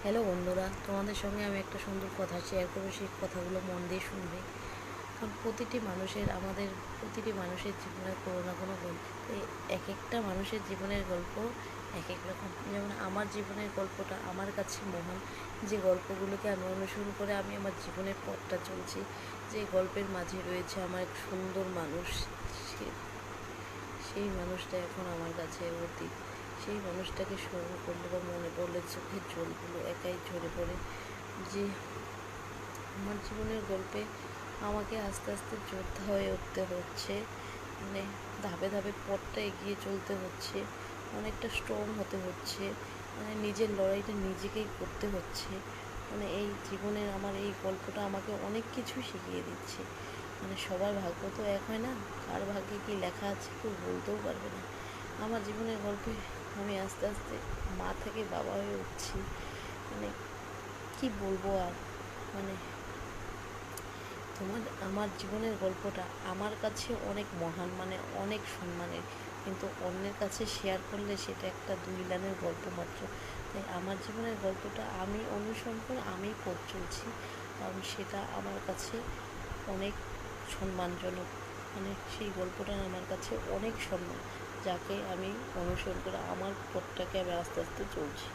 Hello বন্ধুরা, তোমাদের সঙ্গে আমি একটা সুন্দর কথা শেয়ার করবো। সেই কথাগুলো মন দিয়ে শুনবে। কারণ প্রতিটি মানুষের জীবনে কোনো না কোনো গল্প, এক একটা মানুষের জীবনের গল্প এক এক রকম। যেমন আমার জীবনের গল্পটা আমার কাছে মহান, যে গল্পগুলোকে আমি অনুসরণ করে আমি আমার জীবনের পথটা চলছি। যে গল্পের মাঝে রয়েছে আমার এক সুন্দর মানুষ, সেই মানুষটা এখন আমার কাছে অতীত। সেই মানুষটাকে স্মরণ করলে বা মনে পড়লে চোখের জলগুলো একাই ঝরে পড়ে। যে আমার জীবনের গল্পে আমাকে আস্তে আস্তে যোদ্ধা হয়ে উঠতে হচ্ছে, মানে ধাপে ধাপে পথটা এগিয়ে চলতে হচ্ছে, অনেকটা স্ট্রং হতে হচ্ছে, মানে নিজের লড়াইটা নিজেকেই করতে হচ্ছে। মানে এই জীবনের আমার এই গল্পটা আমাকে অনেক কিছু শিখিয়ে দিচ্ছে। মানে সবার ভাগ্য তো এক হয় না, কার ভাগ্যে কী লেখা আছে কেউ বলতেও পারবে না। আমার জীবনের গল্পে আমি আস্তে আস্তে মা থেকে বাবা হয়ে উঠছি। মানে কি বলবো আর, মানে আমার জীবনের গল্পটা আমার কাছে অনেক মহান, মানে অনেক সম্মানের। কিন্তু অন্যের কাছে শেয়ার করলে সেটা একটা দুই লাইনের গল্প মাত্র। তাই আমার জীবনের গল্পটা আমি অনুসরণ করে আমি পথ চলছি, কারণ সেটা আমার কাছে অনেক সম্মানজনক। মানে সেই গল্পটা আমার কাছে অনেক সম্মান, যাকে আমি অনুসরণ করে আমার পথটাকে আমি আস্তে আস্তে চলছি।